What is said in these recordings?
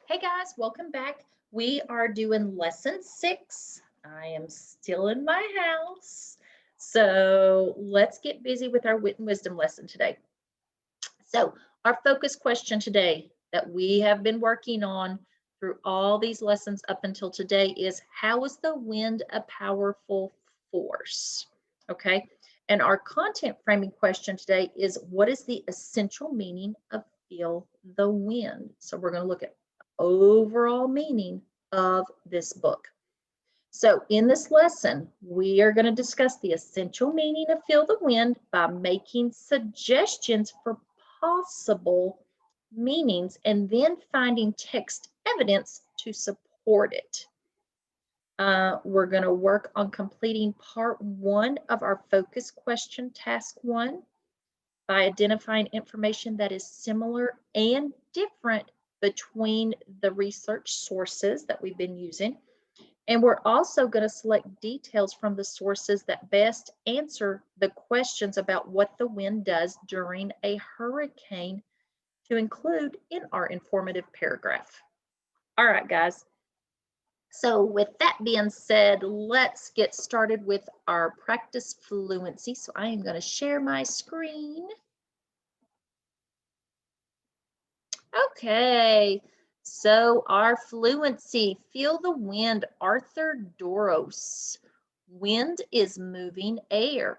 Hey guys, welcome back. We are doing lesson 6. I am still in my house. So let's get busy with our wit and wisdom lesson today. So, our focus question today that we have been working on through all these lessons up until today is how is the wind a powerful force? Okay. And our content framing question today is what is the essential meaning of feel the wind? So we're going to look at overall meaning of this book. So in this lesson, we are going to discuss the essential meaning of feel the wind by making suggestions for possible meanings and then finding text evidence to support it. We're going to work on completing part 1 of our focus question task 1 by identifying information that is similar and different between the research sources that we've been using. And we're also going to select details from the sources that best answer the questions about what the wind does during a hurricane to include in our informative paragraph. All right, guys. So with that being said, let's get started with our practice fluency. So I am going to share my screen. Okay, so our fluency, feel the wind, Arthur Doros. Wind is moving air.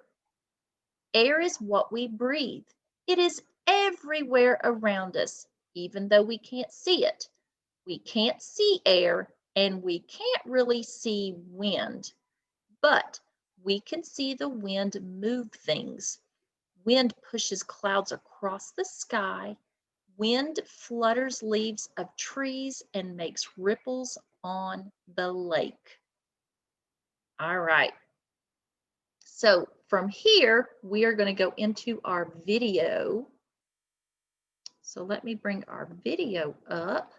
Air is what we breathe. It is everywhere around us, even though we can't see it. We can't see air and we can't really see wind, but we can see the wind move things. Wind pushes clouds across the sky. Wind flutters leaves of trees and makes ripples on the lake. All right. So from here, we are going to go into our video. So let me bring our video up.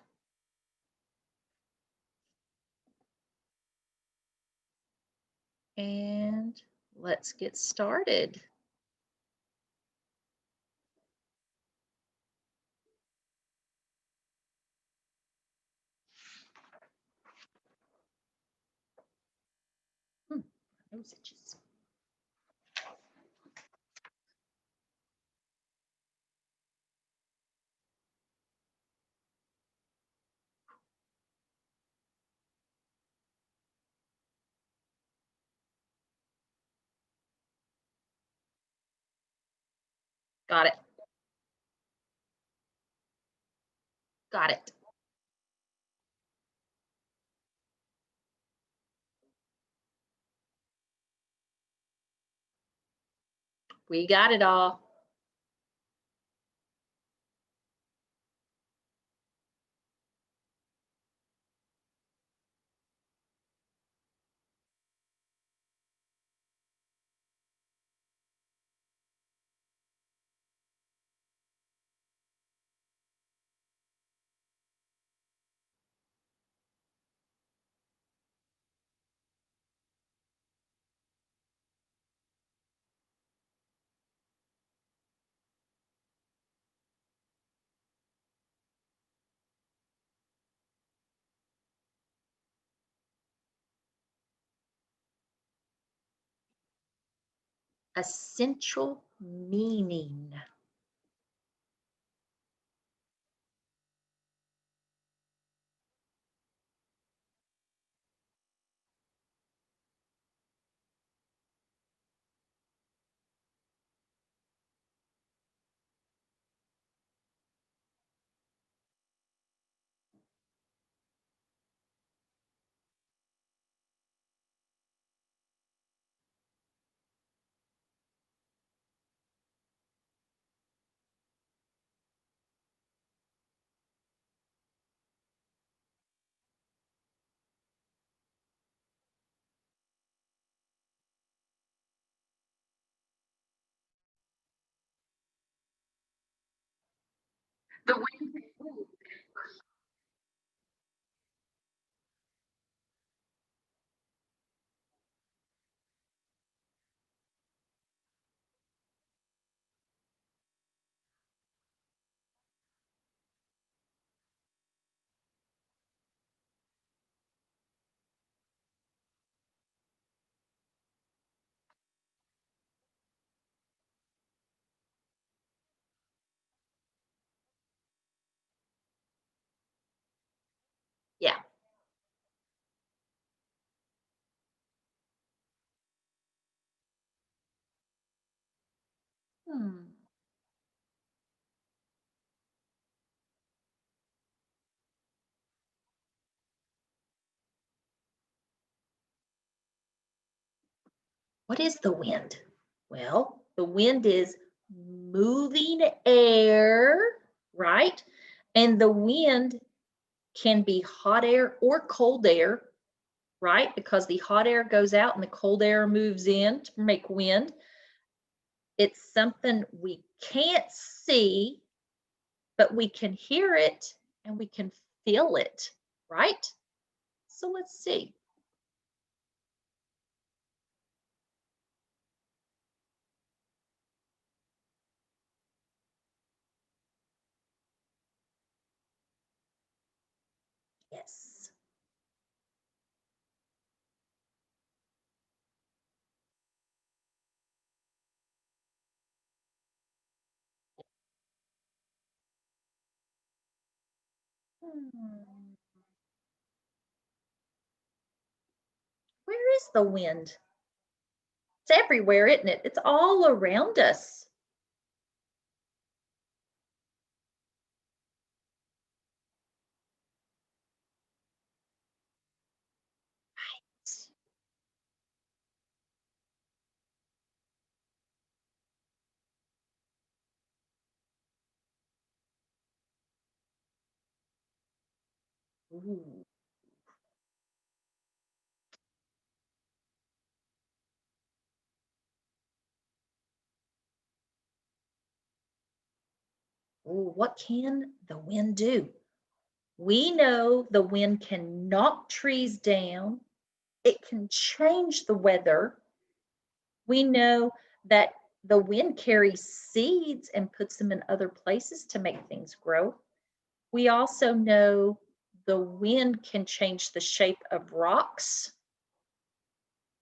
And let's get started. Nose itches. Got it. Got it. We got it all. Essential meaning. Hmm. What is the wind? Well, the wind is moving air, right? And the wind can be hot air or cold air, right? Because the hot air goes out and the cold air moves in to make wind. It's something we can't see, but we can hear it and we can feel it, right? So let's see. Yes. Hmm. Where is the wind? It's everywhere, isn't it? It's all around us. Ooh. Ooh, what can the wind do? We know the wind can knock trees down. It can change the weather. We know that the wind carries seeds and puts them in other places to make things grow. We also know the wind can change the shape of rocks.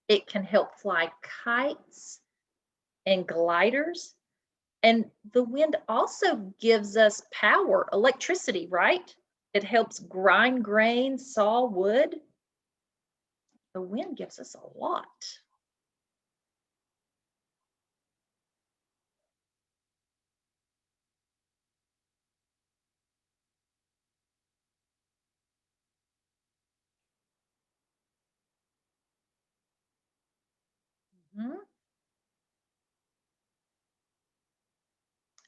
It can help fly kites and gliders. And the wind also gives us power, electricity, right? It helps grind grain, saw wood. The wind gives us a lot. Mhm.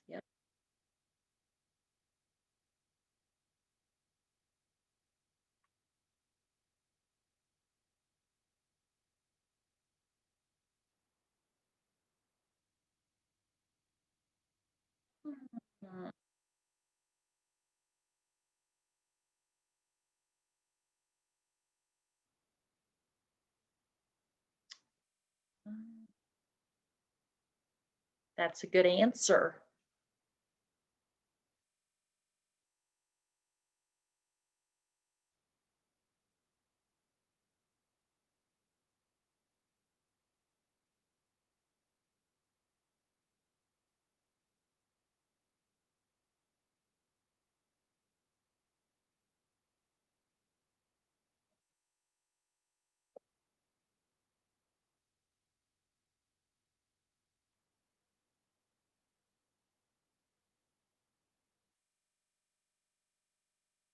Yep. Mhm. That's a good answer.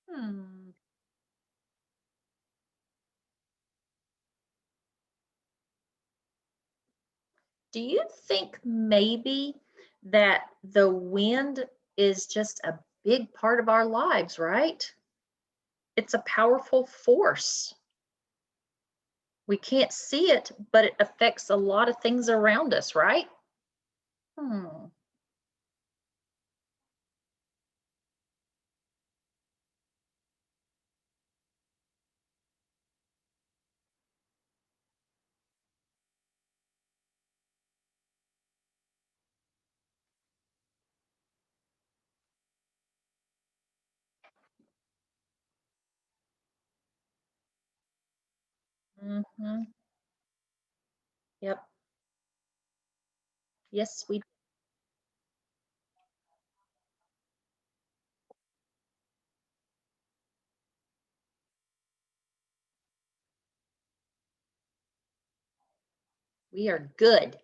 Hmm. Do you think maybe that the wind is just a big part of our lives, right? It's a powerful force. We can't see it, but it affects a lot of things around us, right? Hmm. Hmm. Yep. Yes, we are good.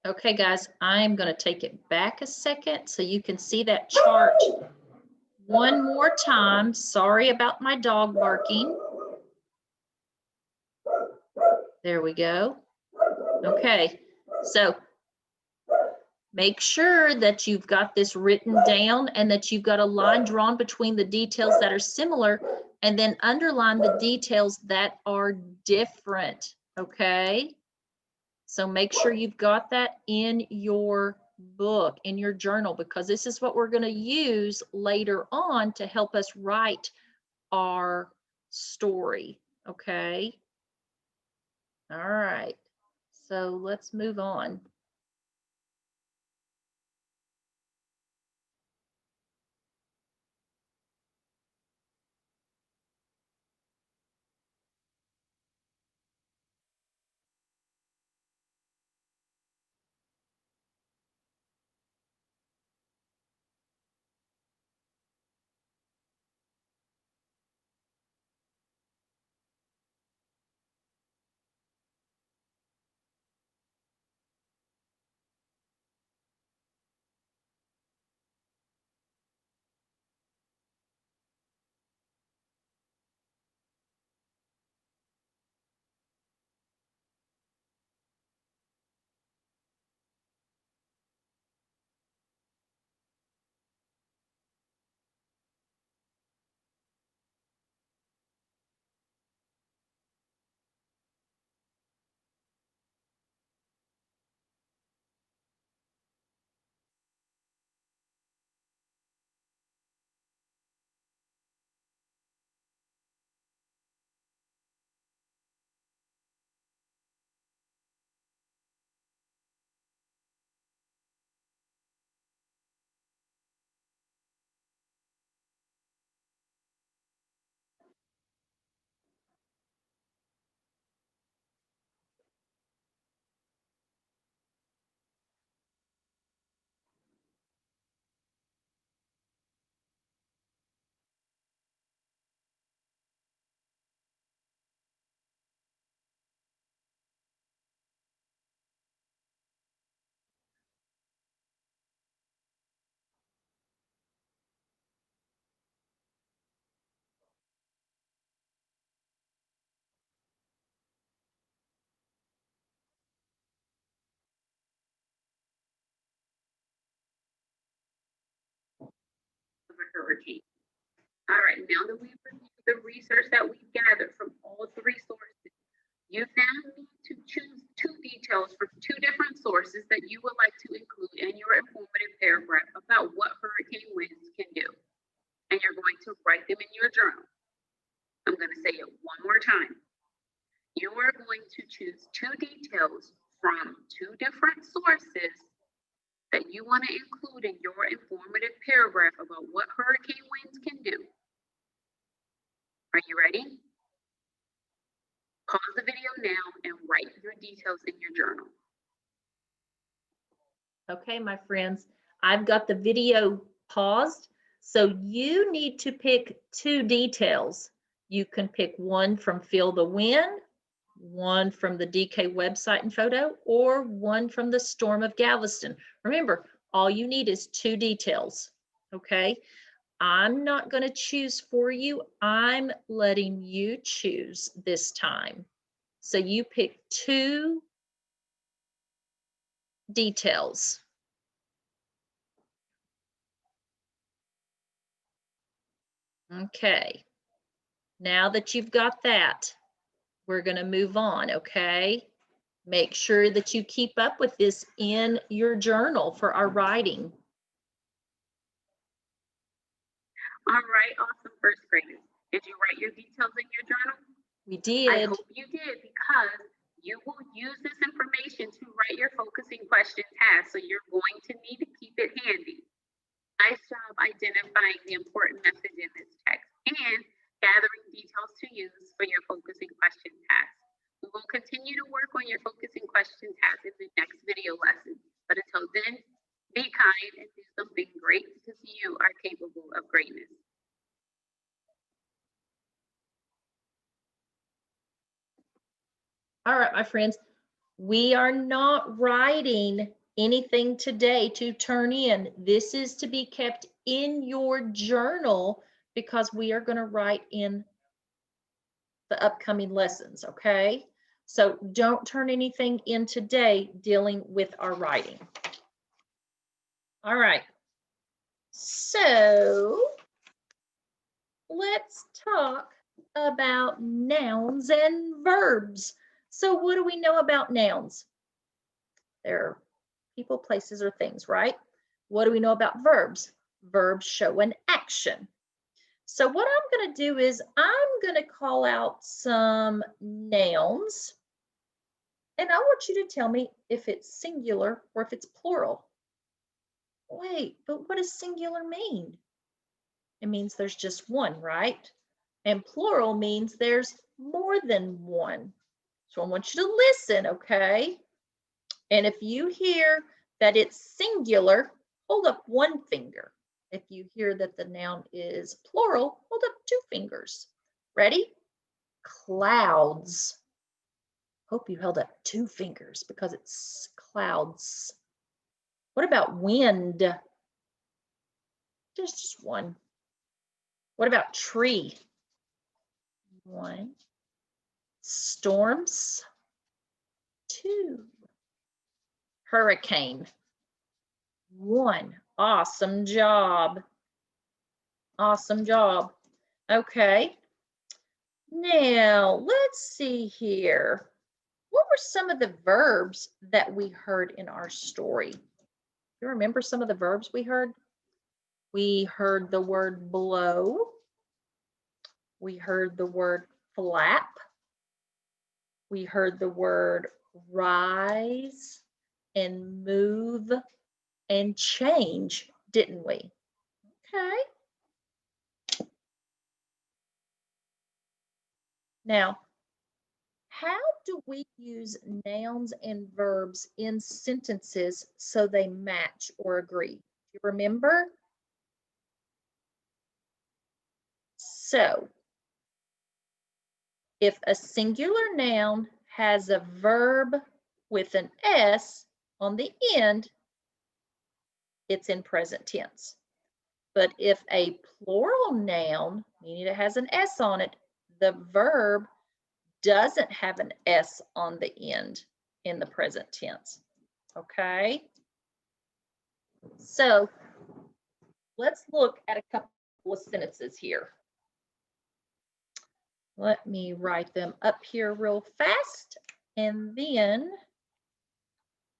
Okay, guys, I'm going to take it back a second so you can see that chart one more time. Sorry about my dog barking. There we go. Okay, so make sure that you've got this written down and that you've got a line drawn between the details that are similar, and then underline the details that are different, okay? So make sure you've got that in your book, in your journal, because this is what we're going to use later on to help us write our story, okay? All right, so let's move on. Of a hurricane. All right, now that we've reviewed the research that we've gathered from all three sources, you now need to choose two details from two different sources that you would like to include in your informative paragraph about what hurricane winds can do. And you're going to write them in your journal. I'm going to say it one more time. You are going to choose two details from two different sources that you want to include in your informative paragraph about what hurricane winds can do. Are you ready? Pause the video now and write your details in your journal. Okay, my friends, I've got the video paused. So you need to pick two details. You can pick one from Feel the Wind, one from the DK website and photo, or one from the Storm of Galveston. Remember, all you need is two details, okay? I'm not going to choose for you. I'm letting you choose this time. So you pick two details. Okay. Now that you've got that, we're going to move on, okay? Make sure that you keep up with this in your journal for our writing. All right, awesome first graders. Did you write your details in your journal? We I did. hope you did, because you will use this information to write your focusing question task, so you're going to need to keep it handy. Nice job identifying the important message in this text and gathering details to use for your focusing question task. We will continue to work on your focusing question task in the next video lesson. But until then, be kind and do something great, because you are capable of greatness. All right, my friends, We are not writing anything today to turn in. This is to be kept in your journal because we are going to write in the upcoming lessons, okay? So don't turn anything in today dealing with our writing. All right. So let's talk about nouns and verbs. So what do we know about nouns? They're people, places, or things, right? What do we know about verbs? Verbs show an action. So what I'm going to do is I'm going to call out some nouns, and I want you to tell me if it's singular or if it's plural. Wait, but what does singular mean? It means there's just one, right? And plural means there's more than one. So I want you to listen, okay? And if you hear that it's singular, hold up one finger. If you hear that the noun is plural, hold up two fingers. Ready? Clouds. Hope you held up two fingers because it's clouds. What about wind? There's just one. What about tree? One. Storms. Two. Hurricane. One. Awesome job. Awesome job. Okay. Now, let's see here. What were some of the verbs that we heard in our story? You remember some of the verbs we heard? We heard the word blow. We heard the word flap. We heard the word rise and move and change, didn't we? Okay. Now, how do we use nouns and verbs in sentences so they match or agree? Do you remember? So, if a singular noun has a verb with an S on the end, it's in present tense. But if a plural noun, meaning it has an S on it, the verb doesn't have an S on the end in the present tense. Okay? So let's look at a couple of sentences here. Let me write them up here real fast, and then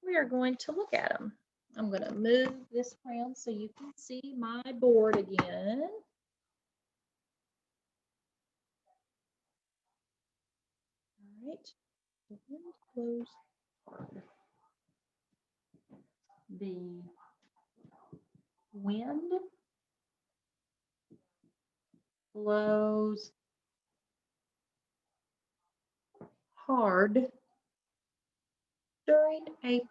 we are going to look at them. I'm going to move this around so you can see my board again. All right. The wind blows hard. The wind blows hard during a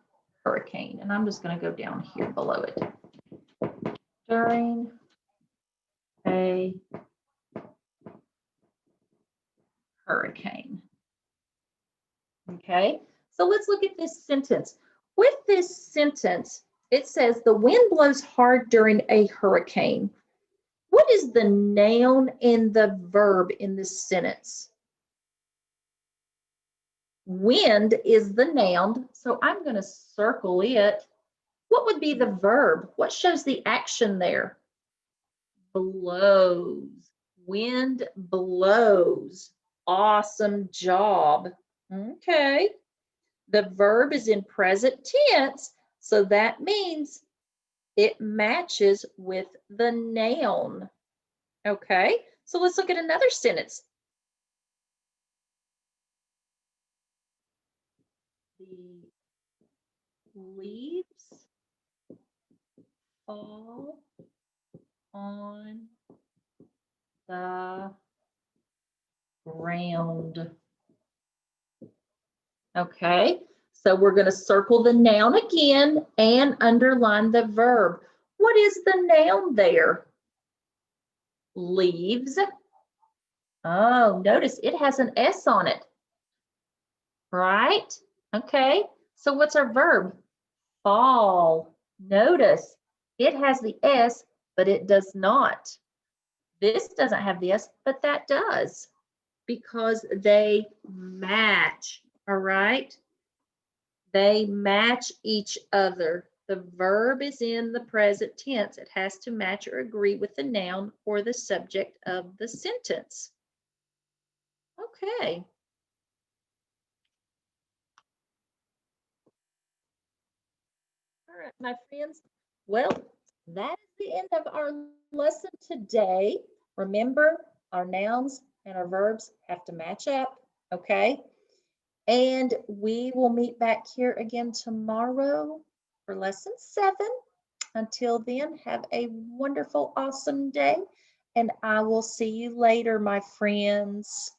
hurricane. And I'm just going to go down here below it. During a hurricane. Okay, so let's look at this sentence. With this sentence, it says the wind blows hard during a hurricane. What is the noun and the verb in this sentence? Wind is the noun, so I'm going to circle it. What would be the verb? What shows the action there? Blows. Wind blows. Awesome job. Okay. The verb is in present tense, so that means it matches with the noun. Okay, so let's look at another sentence. The leaves fall on the ground. Okay, so we're going to circle the noun again and underline the verb. What is the noun there? Leaves. Oh, notice it has an S on it, right? Okay, so what's our verb? Fall. Notice it has the S, but it does not. This doesn't have the S, but that does because they match, all right? They match each other. The verb is in the present tense. It has to match or agree with the noun or the subject of the sentence. Okay. All right, my friends. Well, that is the end of our lesson today. Remember, our nouns and our verbs have to match up, okay? And we will meet back here again tomorrow for lesson 7. Until then, have a wonderful, awesome day, and I will see you later, my friends.